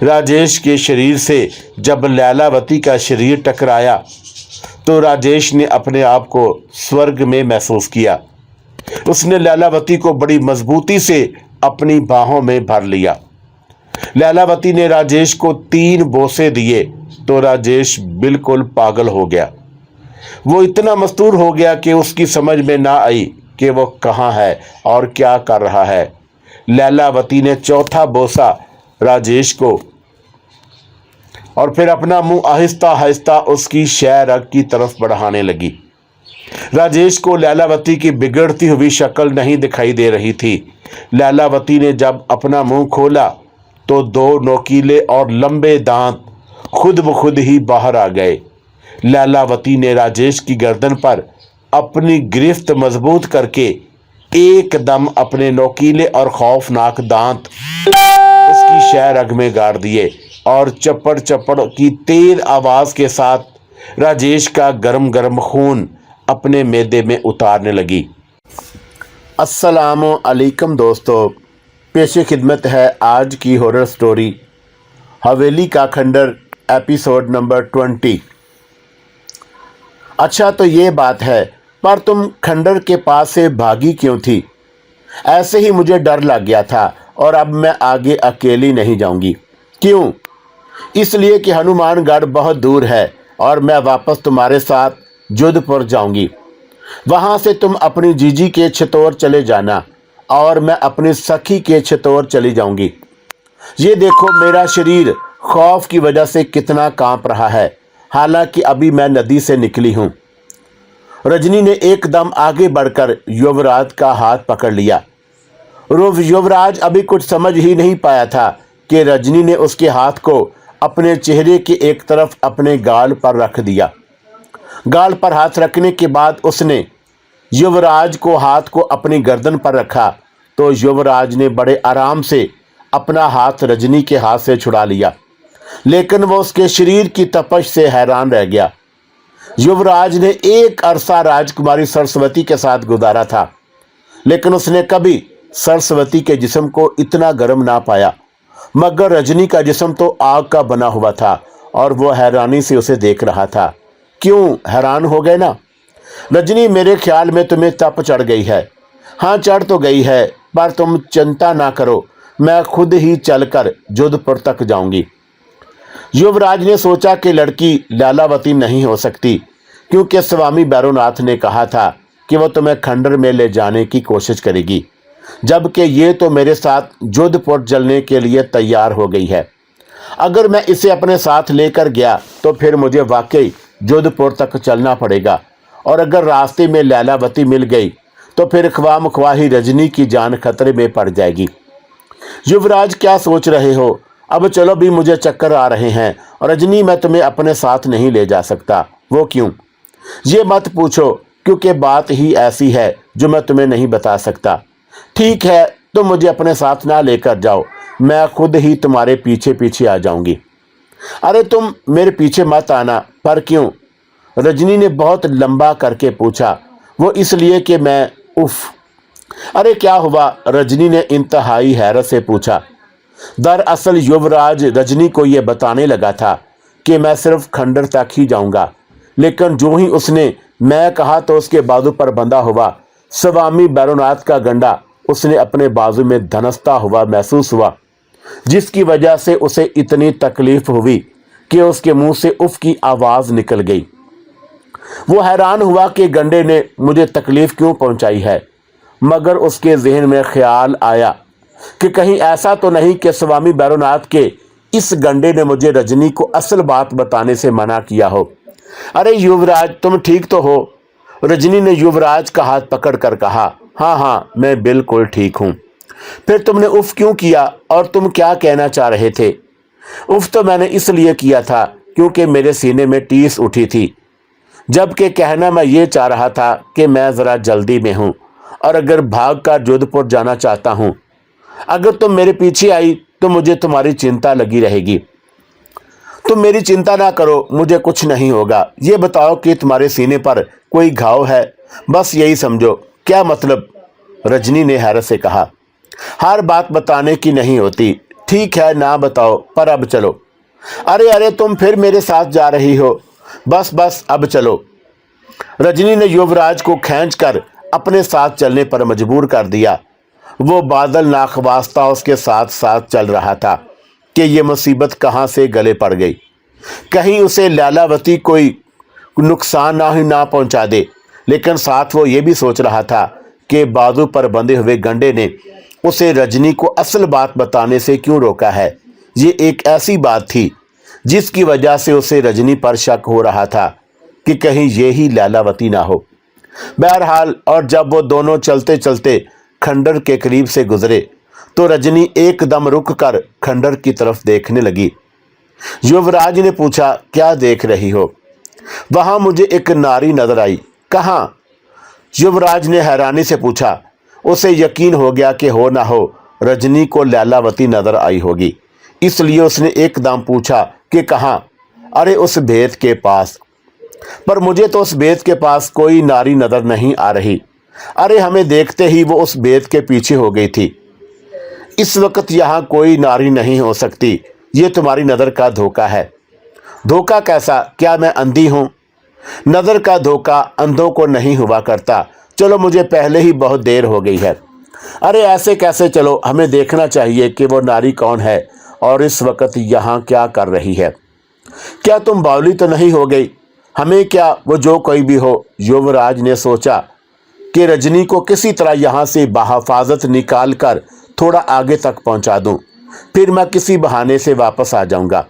राजेश के शरीर से जब लैलावती का शरीर टकराया तो राजेश ने अपने आप को स्वर्ग में महसूस किया। उसने लैलावती को बड़ी मजबूती से अपनी बाहों में भर लिया। लैलावती ने राजेश को 3 बोसे दिए तो राजेश बिल्कुल पागल हो गया। वो इतना मस्तूर हो गया कि उसकी समझ में ना आई कि वो कहाँ है और क्या कर रहा है। लैलावती ने 4था बोसा राजेश को और फिर अपना मुंह आहिस्ता आहिस्ता उसकी शह रग की तरफ बढ़ाने लगी। राजेश को लैलावती की बिगड़ती हुई शक्ल नहीं दिखाई दे रही थी। लैलावती ने जब अपना मुंह खोला तो 2 नोकीले और लंबे दांत खुद ब खुद ही बाहर आ गए। लैलावती ने राजेश की गर्दन पर अपनी गिरफ्त मजबूत करके एकदम अपने नोकीले और खौफनाक दांत उसकी शह रग में गाड़ दिए और चप्पड़ चप्पड़ की तेज आवाज के साथ राजेश का गरम गरम खून अपने मैदे में उतारने लगी। अस्सलामु अलैकुम दोस्तों, पेशे खिदमत है आज की हॉरर स्टोरी हवेली का खंडर एपिसोड नंबर 20। अच्छा तो ये बात है, पर तुम खंडर के पास से भागी क्यों थी? ऐसे ही मुझे डर लग गया था और अब मैं आगे अकेली नहीं जाऊंगी। क्यों? इसलिए कि हनुमानगढ़ बहुत दूर है और मैं वापस तुम्हारे साथ जोधपुर जाऊंगी। वहां से तुम अपनी जीजी के छतौर चले जाना और मैं अपनी सखी के छतौर चली जाऊंगी। ये देखो मेरा शरीर खौफ की वजह से कितना कांप रहा है, हालांकि अभी मैं नदी से निकली हूं। रजनी ने एकदम आगे बढ़कर युवराज का हाथ पकड़ लिया। युवराज अभी कुछ समझ ही नहीं पाया था कि रजनी ने उसके हाथ को अपने चेहरे के एक तरफ अपने गाल पर रख दिया। गाल पर हाथ रखने के बाद उसने युवराज को हाथ को अपनी गर्दन पर रखा तो युवराज ने बड़े आराम से अपना हाथ रजनी के हाथ से छुड़ा लिया, लेकिन वो उसके शरीर की तपश से हैरान रह गया। युवराज ने एक अरसा राजकुमारी सरस्वती के साथ गुजारा था, लेकिन उसने कभी सरस्वती के जिस्म को इतना गर्म ना पाया, मगर रजनी का जिस्म तो आग का बना हुआ था और वो हैरानी से उसे देख रहा था। क्यों हैरान हो गए ना? रजनी, मेरे ख्याल में तुम्हें तप चढ़ गई है। हाँ चढ़ तो गई है, पर तुम चिंता ना करो, मैं खुद ही चलकर जोधपुर तक जाऊंगी। युवराज ने सोचा कि लड़की लैलावती नहीं हो सकती, क्योंकि स्वामी भैरवनाथ ने कहा था कि वह तुम्हें खंडर में ले जाने की कोशिश करेगी, जबकि ये तो मेरे साथ जोधपुर चलने के लिए तैयार हो गई है। अगर मैं इसे अपने साथ लेकर गया तो फिर मुझे वाकई जोधपुर तक चलना पड़ेगा, और अगर रास्ते में लैलावती मिल गई तो फिर ख्वामख्वाह ही रजनी की जान खतरे में पड़ जाएगी। युवराज, क्या सोच रहे हो? अब चलो भी, मुझे चक्कर आ रहे हैं। और रजनी, मैं तुम्हें अपने साथ नहीं ले जा सकता। वो क्यों? ये मत पूछो, क्योंकि बात ही ऐसी है जो मैं तुम्हें नहीं बता सकता। ठीक है, तुम मुझे अपने साथ ना लेकर जाओ, मैं खुद ही तुम्हारे पीछे पीछे आ जाऊंगी। अरे तुम मेरे पीछे मत आना। पर क्यों? रजनी ने बहुत लंबा करके पूछा। वो इसलिए कि मैं उफ। अरे क्या हुआ? रजनी ने इंतहाई हैरत से पूछा। दरअसल युवराज रजनी को यह बताने लगा था कि मैं सिर्फ खंडर तक ही जाऊंगा, लेकिन जो ही उसने मैं कहा तो उसके बाजू पर बंधा हुआ स्वामी भैरवनाथ का गंडा उसने अपने बाजू में धनसता हुआ महसूस हुआ, जिसकी वजह से उसे इतनी तकलीफ हुई कि उसके मुंह से उफ की आवाज निकल गई। वो हैरान हुआ कि गंडे ने मुझे तकलीफ क्यों पहुंचाई है, मगर उसके जहन में ख्याल आया कि कहीं ऐसा तो नहीं कि स्वामी भैरवनाथ के इस गंडे ने मुझे रजनी को असल बात बताने से मना किया हो। अरे युवराज, तुम ठीक तो हो? रजनी ने युवराज का हाथ पकड़ कर कहा। हाँ हाँ, मैं बिल्कुल ठीक हूँ। फिर तुमने उफ क्यों किया और तुम क्या कहना चाह रहे थे? उफ तो मैंने इसलिए किया था क्योंकि मेरे सीने में टीस उठी थी, जबकि कहना मैं ये चाह रहा था कि मैं ज़रा जल्दी में हूँ और अगर भाग कर जोधपुर जाना चाहता हूँ। अगर तुम मेरे पीछे आई तो मुझे तुम्हारी चिंता लगी रहेगी। तुम मेरी चिंता ना करो, मुझे कुछ नहीं होगा। ये बताओ कि तुम्हारे सीने पर कोई घाव है? बस यही समझो। क्या मतलब? रजनी ने हैरत से कहा। हर बात बताने की नहीं होती। ठीक है ना बताओ, पर अब चलो। अरे अरे तुम फिर मेरे साथ जा रही हो, बस बस अब चलो। रजनी ने युवराज को खींचकर अपने साथ चलने पर मजबूर कर दिया। वो बादल नाखवास्ता उसके साथ साथ चल रहा था कि ये मुसीबत कहाँ से गले पड़ गई। कहीं उसे लैलावती कोई नुकसान ना पहुंचा दे। लेकिन साथ वो ये भी सोच रहा था कि बाजू पर बंधे हुए गंडे ने उसे रजनी को असल बात बताने से क्यों रोका है। ये एक ऐसी बात थी जिसकी वजह से उसे रजनी पर शक हो रहा था कि कहीं ये ही लैलावती ना हो। बहरहाल, और जब वो दोनों चलते चलते खंडर के करीब से गुजरे तो रजनी एकदम रुक कर खंडर की तरफ देखने लगी। युवराज ने पूछा, क्या देख रही हो? वहां मुझे एक नारी नजर आई। कहाँ? युवराज ने हैरानी से पूछा। उसे यकीन हो गया कि हो ना हो रजनी को लैलावती नजर आई होगी, इसलिए उसने एकदम पूछा कि कहाँ? अरे उस बेत के पास। पर मुझे तो उस बेत के पास कोई नारी नजर नहीं आ रही। अरे हमें देखते ही वो उस बेत के पीछे हो गई थी। इस वक्त यहाँ कोई नारी नहीं हो सकती। ये तुम्हारी नज़र का धोखा है। धोखा कैसा? क्या मैं अंधी हूँ? नज़र का धोखा अंधों को नहीं हुआ करता। चलो, मुझे पहले ही बहुत देर हो गई है। अरे ऐसे कैसे? चलो, हमें देखना चाहिए कि वो नारी कौन है और इस वक्त यहाँ क्या कर रही है। क्या तुम बावली तो नहीं हो गई? हमें क्या, वो जो कोई भी हो। युवराज ने सोचा कि रजनी को किसी तरह यहाँ से बहिफाजत निकाल कर थोड़ा आगे तक पहुँचा दूँ, फिर मैं किसी बहाने से वापस आ जाऊँगा,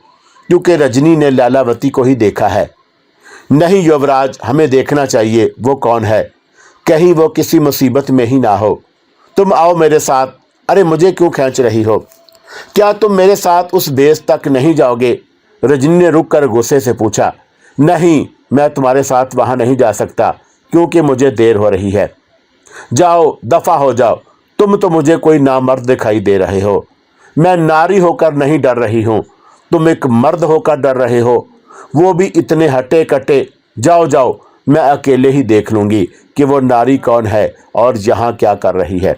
क्योंकि रजनी ने लैलावती को ही देखा है। नहीं युवराज, हमें देखना चाहिए वो कौन है, कहीं वो किसी मुसीबत में ही ना हो। तुम आओ मेरे साथ। अरे मुझे क्यों खींच रही हो? क्या तुम मेरे साथ उस बेस तक नहीं जाओगे? रजनी ने रुक कर गुस्से से पूछा। नहीं, मैं तुम्हारे साथ वहां नहीं जा सकता, क्योंकि मुझे देर हो रही है। जाओ, दफा हो जाओ। तुम तो मुझे कोई नामर्द दिखाई दे रहे हो। मैं नारी होकर नहीं डर रही हूँ, तुम एक मर्द होकर डर रहे हो, वो भी इतने हटे कटे। जाओ जाओ, मैं अकेले ही देख लूंगी कि वो नारी कौन है और यहाँ क्या कर रही है।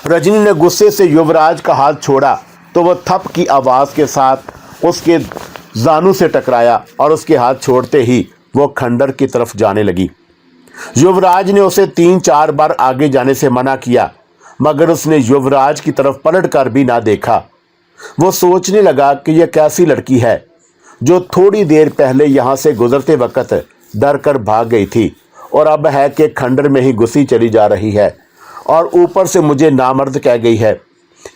रजनी ने गुस्से से युवराज का हाथ छोड़ा तो वह थप की आवाज़ के साथ उसके जानू से टकराया और उसके हाथ छोड़ते ही वो खंडर की तरफ जाने लगी। युवराज ने उसे 3-4 बार आगे जाने से मना किया, मगर उसने युवराज की तरफ पलट कर भी ना देखा। वो सोचने लगा कि यह कैसी लड़की है जो थोड़ी देर पहले यहाँ से गुजरते वक्त डर कर भाग गई थी और अब है कि खंडर में ही घुसी चली जा रही है और ऊपर से मुझे नामर्द कह गई है।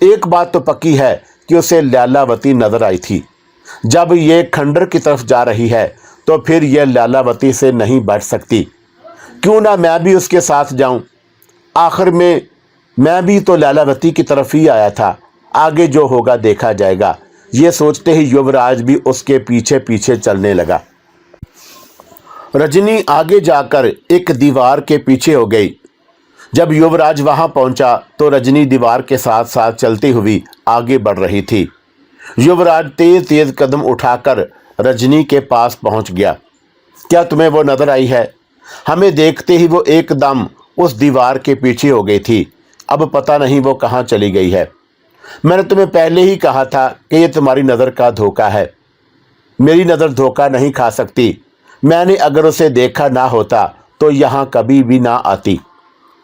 एक बात तो पक्की है कि उसे लैलावती नजर आई थी। जब ये खंडर की तरफ जा रही है तो फिर यह लैलावती से नहीं बच सकती। क्यों ना मैं भी उसके साथ जाऊं? आखिर में मैं भी तो लैलावती की तरफ ही आया था। आगे जो होगा देखा जाएगा। ये सोचते ही युवराज भी उसके पीछे पीछे चलने लगा। रजनी आगे जाकर एक दीवार के पीछे हो गई। जब युवराज वहां पहुंचा तो रजनी दीवार के साथ साथ चलती हुई आगे बढ़ रही थी। युवराज तेज तेज कदम उठाकर रजनी के पास पहुंच गया। क्या तुम्हें वो नजर आई है? हमें देखते ही वो एकदम उस दीवार के पीछे हो गई थी। अब पता नहीं वो कहाँ चली गई है। मैंने तुम्हें पहले ही कहा था कि ये तुम्हारी नज़र का धोखा है। मेरी नज़र धोखा नहीं खा सकती। मैंने अगर उसे देखा ना होता तो यहाँ कभी भी ना आती।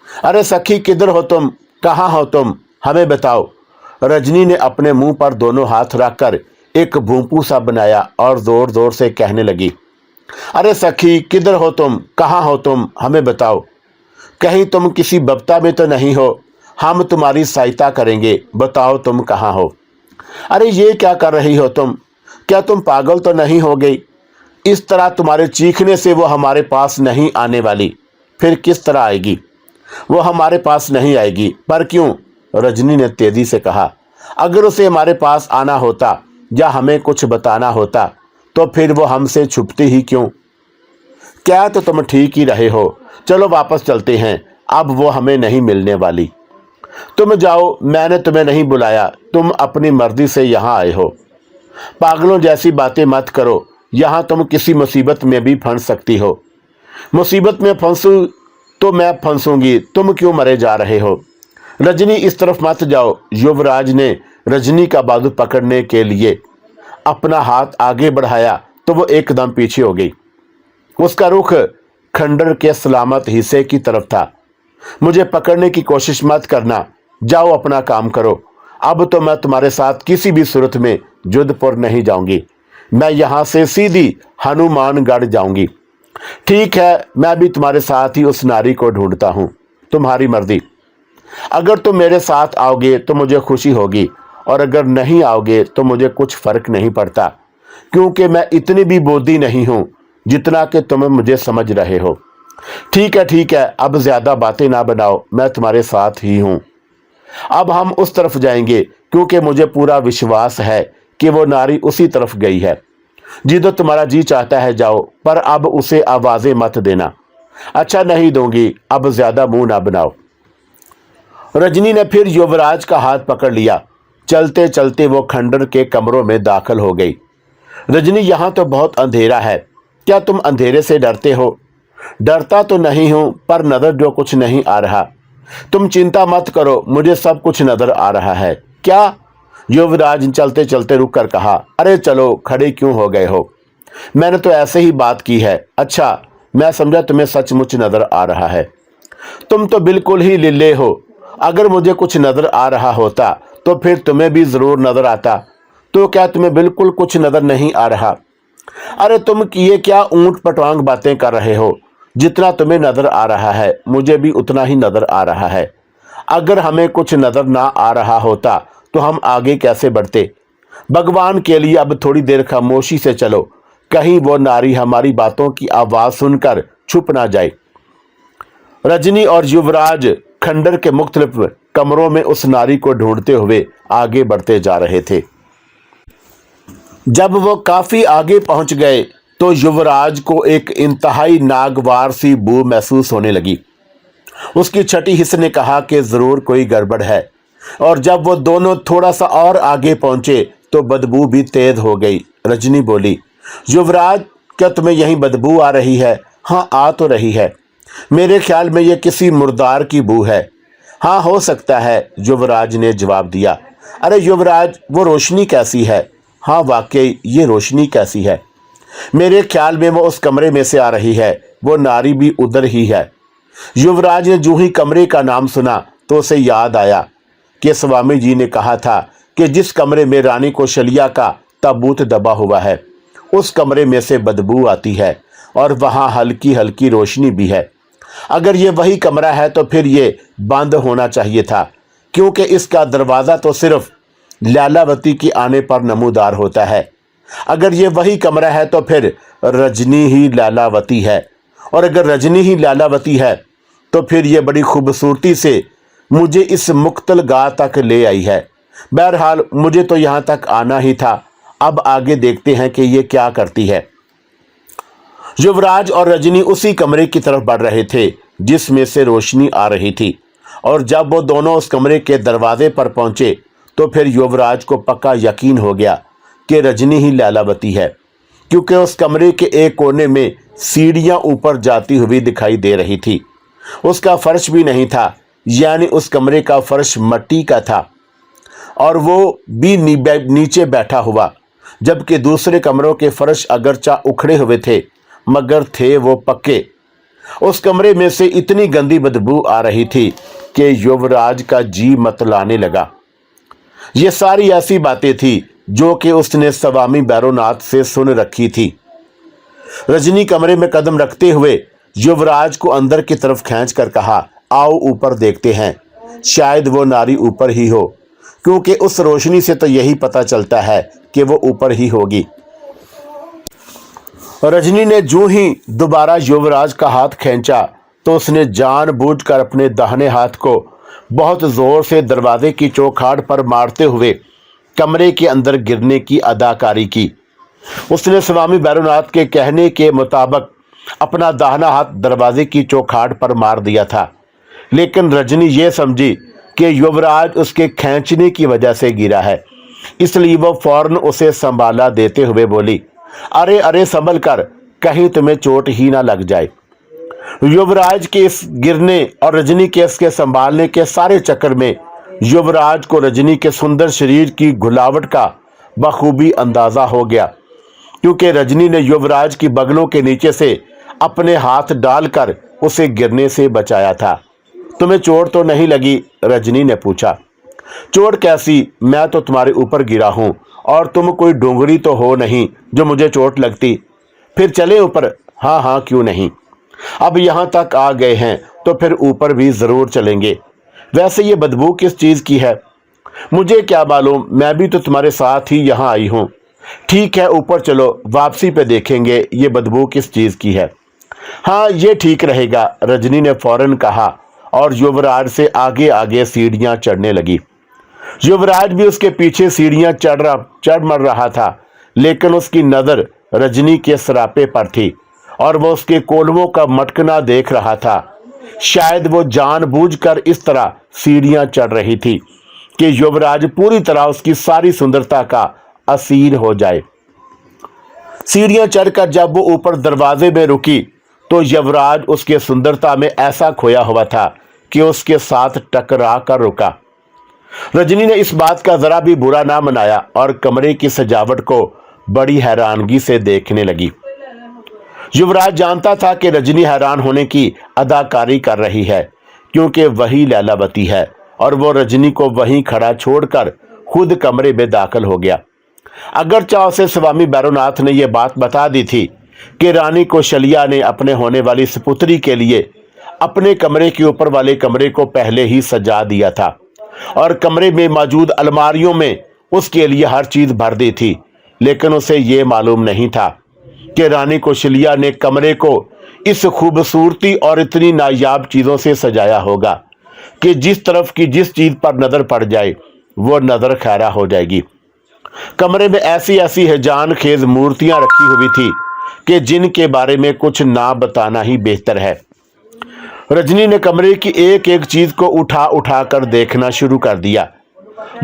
अरे सखी, किधर हो तुम? कहाँ हो तुम? हमें बताओ। रजनी ने अपने मुंह पर दोनों हाथ रखकर एक भूंपू सा बनाया और जोर जोर से कहने लगी, अरे सखी, किधर हो तुम? कहाँ हो तुम? हमें बताओ। कहीं तुम किसी बप्ता में तो नहीं हो? हम तुम्हारी सहायता करेंगे। बताओ तुम कहाँ हो? अरे ये क्या कर रही हो तुम? क्या तुम पागल तो नहीं हो गई? इस तरह तुम्हारे चीखने से वो हमारे पास नहीं आने वाली। फिर किस तरह आएगी? वो हमारे पास नहीं आएगी। पर क्यों? रजनी ने तेजी से कहा। अगर उसे हमारे पास आना होता या हमें कुछ बताना होता तो फिर वो हमसे छुपती ही क्यों? क्या तो तुम ठीक ही रहे हो। चलो वापस चलते हैं, अब वो हमें नहीं मिलने वाली। तुम जाओ, मैंने तुम्हें नहीं बुलाया। तुम अपनी मर्जी से यहाँ आए हो। पागलों जैसी बातें मत करो। यहाँ तुम किसी मुसीबत में भी फंस सकती हो। मुसीबत में फंसू तो मैं फंसूंगी, तुम क्यों मरे जा रहे हो? रजनी, इस तरफ मत जाओ। युवराज ने रजनी का बाजू पकड़ने के लिए अपना हाथ आगे बढ़ाया तो वो एकदम पीछे हो गई। उसका रुख खंडर के सलामत हिस्से की तरफ था। मुझे पकड़ने की कोशिश मत करना, जाओ अपना काम करो। अब तो मैं तुम्हारे साथ किसी भी सूरत में जोधपुर नहीं जाऊंगी। मैं यहां से सीधी हनुमानगढ़ जाऊंगी। ठीक है, मैं भी तुम्हारे साथ ही उस नारी को ढूंढता हूं, तुम्हारी मर्जी। अगर तुम मेरे साथ आओगे तो मुझे खुशी होगी, और अगर नहीं आओगे तो मुझे कुछ फर्क नहीं पड़ता, क्योंकि मैं इतनी भी बोधी नहीं हूं जितना कि तुम मुझे समझ रहे हो। ठीक है, अब ज्यादा बातें ना बनाओ, मैं तुम्हारे साथ ही हूं। अब हम उस तरफ जाएंगे, क्योंकि मुझे पूरा विश्वास है कि वो नारी उसी तरफ गई है। जिधर तुम्हारा जी चाहता है जाओ, पर अब उसे आवाजें मत देना। अच्छा, नहीं दूंगी, अब ज्यादा मुंह ना बनाओ। रजनी ने फिर युवराज का हाथ पकड़ लिया। चलते चलते वो खंडर के कमरों में दाखिल हो गई। रजनी, यहां तो बहुत अंधेरा है, क्या तुम अंधेरे से डरते हो? डरता तो नहीं हूं, पर नजर जो कुछ नहीं आ रहा। तुम चिंता मत करो, मुझे सब कुछ नजर आ रहा है। क्या? युवराज ने चलते चलते रुक कर कहा। अरे चलो, खड़े क्यों हो गए हो? मैंने तो ऐसे ही बात की है। अच्छा, मैं समझा तुम्हें सचमुच नजर आ रहा है। तुम तो बिल्कुल ही लिल्ले हो। अगर मुझे कुछ नजर आ रहा होता तो फिर तुम्हें भी जरूर नजर आता। तो क्या तुम्हें बिल्कुल कुछ नजर नहीं आ रहा? अरे तुम ये क्या ऊंट पटांग बातें कर रहे हो? जितना तुम्हें नजर आ रहा है मुझे भी उतना ही नजर आ रहा है। अगर हमें कुछ नजर ना आ रहा होता तो हम आगे कैसे बढ़ते? भगवान के लिए अब थोड़ी देर खामोशी से चलो, कहीं वो नारी हमारी बातों की आवाज सुनकर छुप ना जाए। रजनी और युवराज खंडर के मुख्तलिफ कमरों में उस नारी को ढूंढते हुए आगे बढ़ते जा रहे थे। जब वो काफी आगे पहुंच गए तो युवराज को एक इंतहाई नागवार सी बू महसूस होने लगी। उसकी छठी हिस्स ने कहा कि जरूर कोई गड़बड़ है, और जब वो दोनों थोड़ा सा और आगे पहुंचे तो बदबू भी तेज हो गई। रजनी बोली, युवराज, क्या तुम्हें यहीं बदबू आ रही है? हाँ, आ तो रही है। मेरे ख्याल में यह किसी मुर्दार की बू है। हाँ, हो सकता है, युवराज ने जवाब दिया। अरे युवराज, वो रोशनी कैसी है? हाँ, वाकई ये रोशनी कैसी है? मेरे ख्याल में वो उस कमरे में से आ रही है। वो नारी भी उधर ही है। युवराज ने जो ही कमरे का नाम सुना तो उसे याद आया कि स्वामी जी ने कहा था कि जिस कमरे में रानी कौशल्या का ताबूत दबा हुआ है उस कमरे में से बदबू आती है, और वहां हल्की हल्की रोशनी भी है। अगर ये वही कमरा है तो फिर ये बंद होना चाहिए था, क्योंकि इसका दरवाज़ा तो सिर्फ लैलावती की आने पर नमूदार होता है। अगर ये वही कमरा है तो फिर रजनी ही लैलावती है, और अगर रजनी ही लैलावती है तो फिर ये बड़ी खूबसूरती से मुझे इस मुक्तल गाह तक ले आई है। बहरहाल मुझे तो यहाँ तक आना ही था। अब आगे देखते हैं कि ये क्या करती है। युवराज और रजनी उसी कमरे की तरफ बढ़ रहे थे जिसमें से रोशनी आ रही थी, और जब वो दोनों उस कमरे के दरवाजे पर पहुंचे तो फिर युवराज को पक्का यकीन हो गया कि रजनी ही लैलावती है, क्योंकि उस कमरे के एक कोने में सीढ़ियां ऊपर जाती हुई दिखाई दे रही थी। उसका फर्श भी नहीं था, यानी उस कमरे का फर्श मिट्टी का था, और वो भी नीचे बैठा हुआ, जबकि दूसरे कमरों के फर्श अगरचा उखड़े हुए थे मगर थे वो पक्के। उस कमरे में से इतनी गंदी बदबू आ रही थी कि युवराज का जी मतलाने लगा। ये सारी ऐसी बातें थी जो कि उसने स्वामी बैरोनाथ से सुन रखी थी। रजनी कमरे में कदम रखते हुए युवराज को अंदर की तरफ खींच कर कहा, आओ ऊपर देखते हैं, शायद वो नारी ऊपर ही हो, क्योंकि उस रोशनी से तो यही पता चलता है कि वो ऊपर ही होगी। रजनी ने जो ही दोबारा युवराज का हाथ खींचा तो उसने जानबूझकर अपने दाहिने हाथ को बहुत जोर से दरवाजे की चौखाट पर मारते हुए कमरे के अंदर गिरने की अदाकारी की। उसने स्वामी बैरोनाथ के कहने के मुताबिक अपना दाहिना हाथ दरवाजे की चौखाट पर मार दिया था, लेकिन रजनी ये समझी कि युवराज उसके खींचने की वजह से गिरा है, इसलिए वो फौरन उसे संभाला देते हुए बोली, अरे अरे संभल कर, कहीं तुम्हें चोट ही ना लग जाए। युवराज के इस गिरने और रजनी के इसके संभालने के सारे चक्कर में युवराज को रजनी के सुंदर शरीर की घुलावट का बखूबी अंदाजा हो गया, क्योंकि रजनी ने युवराज की बगलों के नीचे से अपने हाथ डालकर उसे गिरने से बचाया था। तुम्हें चोट तो नहीं लगी? रजनी ने पूछा। चोट कैसी, मैं तो तुम्हारे ऊपर गिरा हूं और तुम कोई डोंगरी तो हो नहीं जो मुझे चोट लगती। फिर चले ऊपर? हाँ हाँ, क्यों नहीं। अब यहां तक आ गए हैं तो फिर ऊपर भी जरूर चलेंगे। वैसे ये बदबू किस चीज की है? मुझे क्या मालूम, मैं भी तो तुम्हारे साथ ही यहाँ आई हूँ। ठीक है, ऊपर चलो, वापसी पे देखेंगे ये बदबू किस चीज की है। हाँ, ये ठीक रहेगा, रजनी ने फौरन कहा और युवराज से आगे आगे सीढ़ियां चढ़ने लगी। युवराज भी उसके पीछे सीढ़ियां चढ़ मर रहा था, लेकिन उसकी नजर रजनी के सरापे पर थी और वो उसके कोल्हुओं का मटकना देख रहा था। शायद वो जानबूझकर इस तरह सीढ़ियां चढ़ रही थी कि युवराज पूरी तरह उसकी सारी सुंदरता का असीर हो जाए। सीढ़ियां चढ़कर जब वो ऊपर दरवाजे में रुकी तो युवराज उसके सुंदरता में ऐसा खोया हुआ था कि उसके साथ टकरा कर रुका। रजनी ने इस बात का जरा भी बुरा ना मनाया और कमरे की सजावट को बड़ी हैरानगी से देखने लगी। युवराज जानता था कि रजनी हैरान होने की अदाकारी कर रही है, क्योंकि वही लैलावती है, और वो रजनी को वहीं खड़ा छोड़कर खुद कमरे में दाखिल हो गया। अगर चाव से स्वामी बैरोनाथ ने यह बात बता दी थी कि रानी कौशल्या ने अपने होने वाली सपुत्री के लिए अपने कमरे के ऊपर वाले कमरे को पहले ही सजा दिया था और कमरे में मौजूद अलमारियों में उसके लिए हर चीज भर दी थी, लेकिन उसे ये मालूम नहीं था कि रानी कौशल्या ने कमरे को इस खूबसूरती और इतनी नायाब चीजों से सजाया होगा कि जिस तरफ की जिस चीज पर नजर पड़ जाए वो नजर खैरा हो जाएगी। कमरे में ऐसी ऐसी हैजान खेज मूर्तियां रखी हुई थी कि जिनके बारे में कुछ ना बताना ही बेहतर है। रजनी ने कमरे की एक एक चीज को उठा उठा कर देखना शुरू कर दिया।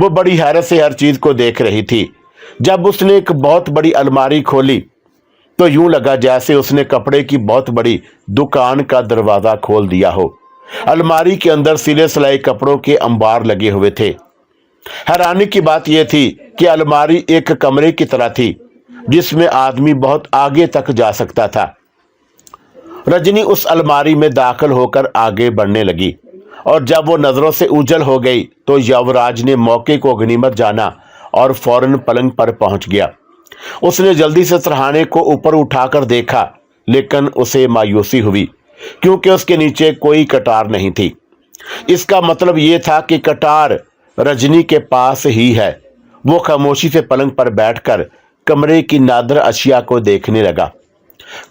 वो बड़ी हैरत से हर चीज को देख रही थी। जब उसने एक बहुत बड़ी अलमारी खोली तो यूं लगा जैसे उसने कपड़े की बहुत बड़ी दुकान का दरवाजा खोल दिया हो। अलमारी के अंदर सिले सिलाए कपड़ों के अंबार लगे हुए थे। हैरानी की बात यह थी कि अलमारी एक कमरे की तरह थी जिसमें आदमी बहुत आगे तक जा सकता था। रजनी उस अलमारी में दाखिल होकर आगे बढ़ने लगी और जब वो नजरों से उजल हो गई तो युवराज ने मौके को गनीमत जाना और फौरन पलंग पर पहुंच गया। उसने जल्दी से सरहाने को ऊपर उठाकर देखा, लेकिन उसे मायूसी हुई क्योंकि उसके नीचे कोई कटार नहीं थी। इसका मतलब यह था कि कटार रजनी के पास ही है। वो खामोशी से पलंग पर बैठकर कमरे की नादर अशिया को देखने लगा।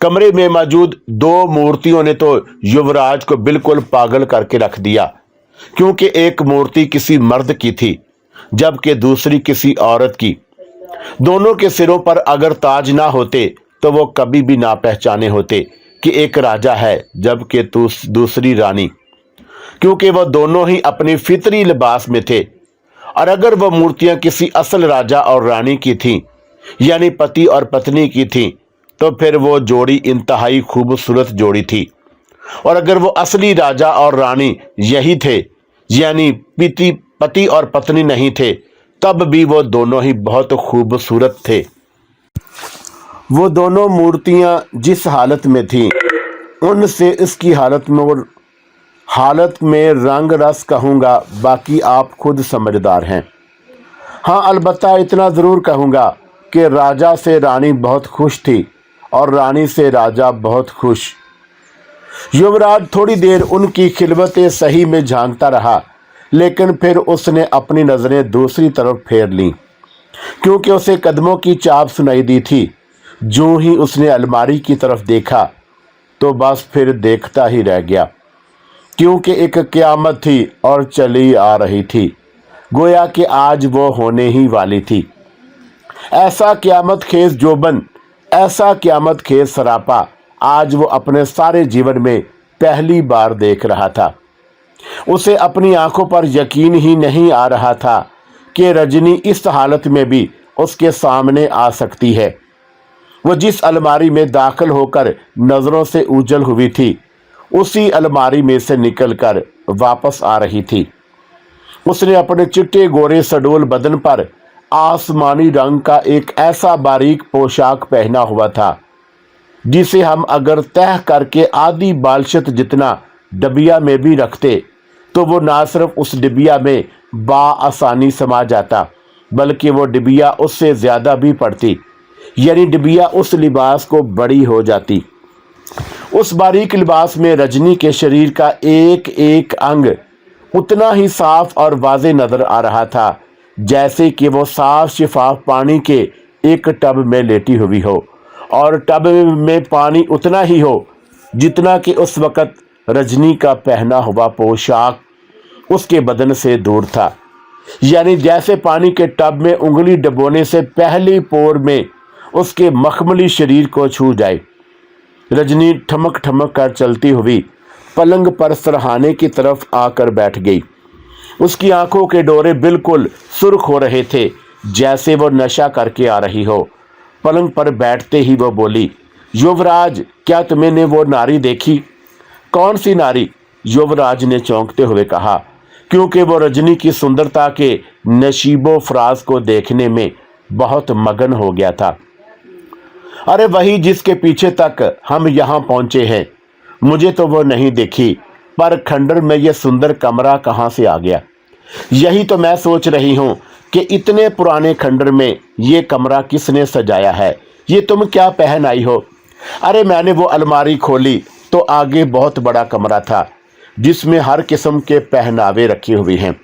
कमरे में मौजूद दो मूर्तियों ने तो युवराज को बिल्कुल पागल करके रख दिया, क्योंकि एक मूर्ति किसी मर्द की थी जबकि दूसरी किसी औरत की। दोनों के सिरों पर अगर ताज ना होते तो वो कभी भी ना पहचाने होते कि एक राजा है जबकि दूसरी रानी, क्योंकि वह दोनों ही अपनी फितरी लिबास में थे। और अगर वह मूर्तियां किसी असल राजा और रानी की थीं, यानी पति और पत्नी की थीं, तो फिर वो जोड़ी इंतहाई खूबसूरत जोड़ी थी। और अगर वो असली राजा और रानी यही थे, यानी पति और पत्नी नहीं थे, तब भी वो दोनों ही बहुत खूबसूरत थे। वो दोनों मूर्तियां जिस हालत में थीं, उनसे इसकी हालत में रंग रस कहूँगा, बाकी आप खुद समझदार हैं। हाँ, अलबत्ता इतना ज़रूर कहूँगा कि राजा से रानी बहुत खुश थी और रानी से राजा बहुत खुश। युवराज थोड़ी देर उनकी खिलवतें सही में झांकता रहा, लेकिन फिर उसने अपनी नज़रें दूसरी तरफ फेर लीं, क्योंकि उसे कदमों की चाप सुनाई दी थी। जो ही उसने अलमारी की तरफ देखा तो बस फिर देखता ही रह गया, क्योंकि एक क़यामत थी और चली आ रही थी, गोया कि आज वो होने ही वाली थी। ऐसा क़यामत खेज जोबन, ऐसा क़यामत खेज सरापा आज वो अपने सारे जीवन में पहली बार देख रहा था। उसे अपनी आंखों पर यकीन ही नहीं आ रहा था कि रजनी इस हालत में भी उसके सामने आ सकती है। वो जिस अलमारी में दाखिल होकर नजरों से उजल हुई थी, उसी अलमारी में से निकलकर वापस आ रही थी। उसने अपने चिट्टे गोरे सडोल बदन पर आसमानी रंग का एक ऐसा बारीक पोशाक पहना हुआ था जिसे हम अगर तह करके आधी बालशत जितना डबिया में भी रखते तो वो ना सिर्फ उस डिबिया में आसानी समा जाता बल्कि वो डिबिया उससे ज्यादा भी पड़ती, यानी डिबिया उस लिबास को बड़ी हो जाती। उस बारीक लिबास में रजनी के शरीर का एक एक अंग उतना ही साफ और वाज़े नजर आ रहा था जैसे कि वो साफ शिफाफ पानी के एक टब में लेटी हुई हो, और टब में पानी उतना ही हो जितना कि उस वक़्त रजनी का पहना हुआ पोशाक उसके बदन से दूर था। यानी जैसे पानी के टब में उंगली डबोने से पहली पोर में उसके मखमली शरीर को छू जाए। रजनी ठमक ठमक कर चलती हुई पलंग पर सरहाने की तरफ आकर बैठ गई। उसकी आंखों के डोरे बिल्कुल सुर्ख हो रहे थे जैसे वो नशा करके आ रही हो। पलंग पर बैठते ही वो बोली, युवराज, क्या तुमने वो नारी देखी? कौन सी नारी? युवराज ने चौंकते हुए कहा, क्योंकि वो रजनी की सुंदरता के नशीबो फराज को देखने में बहुत मगन हो गया था। अरे वही जिसके पीछे तक हम यहाँ पहुंचे हैं। मुझे तो वो नहीं देखी, पर खंडर में यह सुंदर कमरा कहाँ से आ गया? यही तो मैं सोच रही हूँ कि इतने पुराने खंडर में ये कमरा किसने सजाया है? ये तुम क्या पहन आई हो? अरे मैंने वो अलमारी खोली तो आगे बहुत बड़ा कमरा था जिसमें हर किस्म के पहनावे रखे हुए हैं।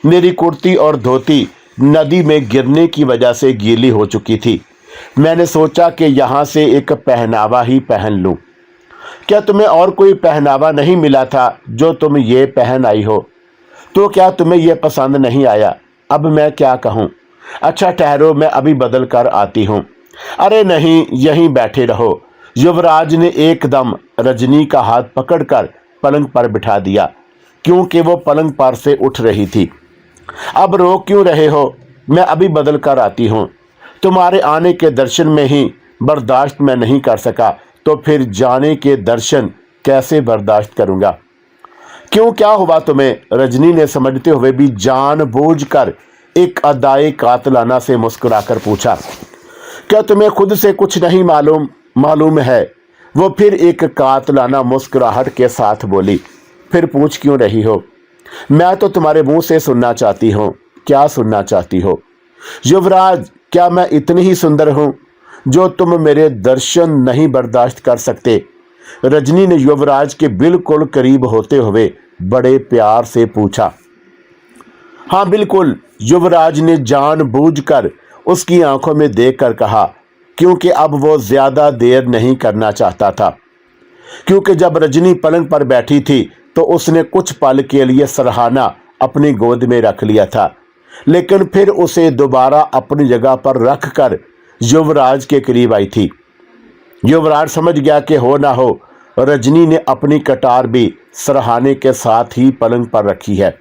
मेरी कुर्ती और धोती नदी में गिरने की वजह से गीली हो चुकी थी। मैंने सोचा कि यहाँ से एक पहनावा ही पहन लूँ। क्या तुम्हें और कोई पहनावा नहीं मिला था जो तुम ये पहन आई हो? तो क्या तुम्हें यह पसंद नहीं आया? अब मैं क्या कहूँ? अच्छा ठहरो, मैं अभी बदल कर आती हूँ। अरे नहीं, यहीं बैठे रहो। युवराज ने एकदम रजनी का हाथ पकड़कर पलंग पर बिठा दिया क्योंकि वो पलंग पर से उठ रही थी। अब रो क्यों रहे हो? मैं अभी बदल कर आती हूँ। तुम्हारे आने के दर्शन में ही बर्दाश्त मैं नहीं कर सका तो फिर जाने के दर्शन कैसे बर्दाश्त करूँगा? क्यों, क्या हुआ तुम्हें? रजनी ने समझते हुए भी जानबूझकर एक अदाए कातलाना से मुस्कुराकर पूछा। क्या तुम्हें खुद से कुछ नहीं मालूम है? वो फिर एक कातलाना मुस्कुराहट के साथ बोली। फिर पूछ क्यों रही हो? मैं तो तुम्हारे मुंह से सुनना चाहती हूँ। क्या सुनना चाहती हो? युवराज, क्या मैं इतनी ही सुंदर हूँ जो तुम मेरे दर्शन नहीं बर्दाश्त कर सकते? रजनी ने युवराज के बिल्कुल करीब होते हुए बड़े प्यार से पूछा। हाँ बिल्कुल, युवराज ने जानबूझकर उसकी आंखों में देखकर कहा, क्योंकि अब वो ज्यादा देर नहीं करना चाहता था। क्योंकि जब रजनी पलंग पर बैठी थी तो उसने कुछ पल के लिए सरहाना अपनी गोद में रख लिया था, लेकिन फिर उसे दोबारा अपनी जगह पर रखकर युवराज के करीब आई थी। युवराज समझ गया कि हो ना हो रजनी ने अपनी कटार भी सरहाने के साथ ही पलंग पर रखी है।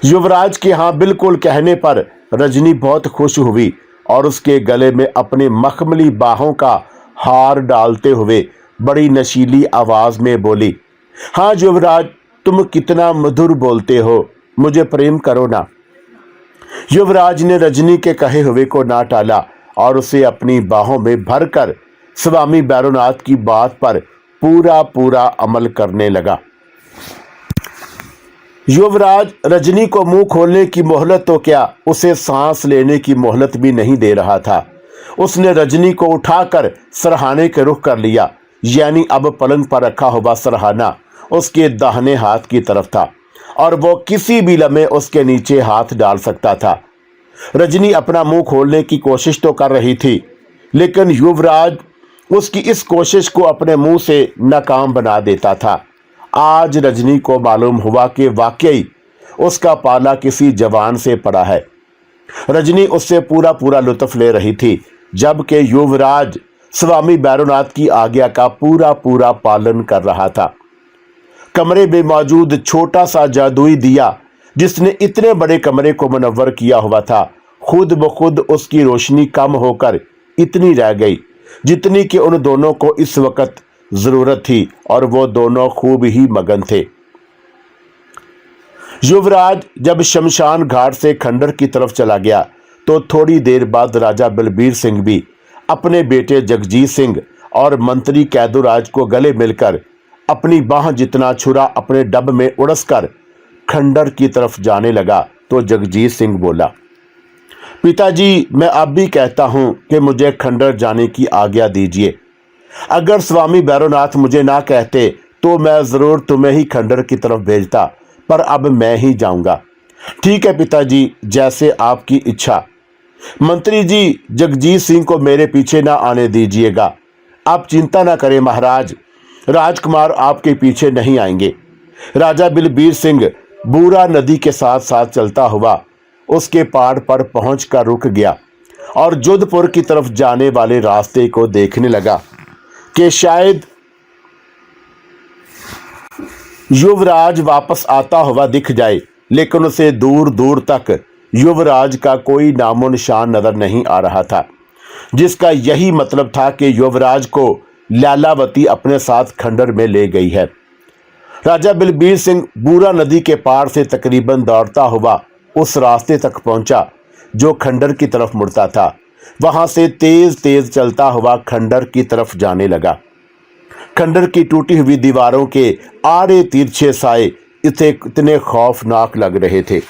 युवराज के हाँ बिल्कुल कहने पर रजनी बहुत खुश हुई और उसके गले में अपने मखमली बाहों का हार डालते हुए बड़ी नशीली आवाज में बोली, हाँ युवराज, तुम कितना मधुर बोलते हो, मुझे प्रेम करो ना। युवराज ने रजनी के कहे हुए को ना टाला और उसे अपनी बाहों में भरकर स्वामी बैरोनाथ की बात पर पूरा अमल करने लगा। युवराज रजनी को मुंह खोलने की मोहलत तो क्या, उसे सांस लेने की मोहलत भी नहीं दे रहा था। उसने रजनी को उठाकर सरहाने के रुख कर लिया, यानी अब पलंग पर रखा हुआ सरहाना उसके दाहिने हाथ की तरफ था और वो किसी भी लम्हे उसके नीचे हाथ डाल सकता था। रजनी अपना मुंह खोलने की कोशिश तो कर रही थी, लेकिन युवराज उसकी इस कोशिश को अपने मुंह से नाकाम बना देता था। आज रजनी को मालूम हुआ कि वाकई उसका पाला किसी जवान से पड़ा है। रजनी उससे पूरा लुत्फ ले रही थी, जबकि युवराज स्वामी बैरोनाथ की आज्ञा का पूरा पालन कर रहा था। कमरे में मौजूद छोटा सा जादुई दिया जिसने इतने बड़े कमरे को मुनव्वर किया हुआ था, खुद ब खुद उसकी रोशनी कम होकर इतनी रह गई जितनी कि उन दोनों को इस वक्त जरूरत थी, और वो दोनों खूब ही मगन थे। युवराज जब शमशान घाट से खंडर की तरफ चला गया तो थोड़ी देर बाद राजा बलबीर सिंह भी अपने बेटे जगजीत सिंह और मंत्री कैदूराज को गले मिलकर अपनी बाह जितना छुरा अपने डब में उड़सकर खंडर की तरफ जाने लगा तो जगजीत सिंह बोला, पिताजी, मैं अब भी कहता हूं कि मुझे खंडर जाने की आज्ञा दीजिए। अगर स्वामी भैरवनाथ मुझे ना कहते तो मैं जरूर तुम्हें ही खंडर की तरफ भेजता, पर अब मैं ही जाऊंगा। ठीक है पिताजी, जैसे आपकी इच्छा। मंत्री जी, जगजीत सिंह को मेरे पीछे ना आने दीजिएगा। आप चिंता ना करें महाराज, राजकुमार आपके पीछे नहीं आएंगे। राजा बलबीर सिंह बूरा नदी के साथ साथ चलता हुआ उसके पहाड़ पर पहुंचकर रुक गया और जोधपुर की तरफ जाने वाले रास्ते को देखने लगा कि शायद युवराज वापस आता हुआ दिख जाए, लेकिन उसे दूर दूर तक युवराज का कोई नामो निशान नजर नहीं आ रहा था, जिसका यही मतलब था कि युवराज को लैलावती अपने साथ खंडर में ले गई है। राजा बलबीर सिंह बूरा नदी के पार से तकरीबन दौड़ता हुआ उस रास्ते तक पहुंचा जो खंडर की तरफ मुड़ता था। वहां से तेज तेज चलता हुआ खंडर की तरफ जाने लगा। खंडर की टूटी हुई दीवारों के आड़े तिरछे साए इतने खौफनाक लग रहे थे।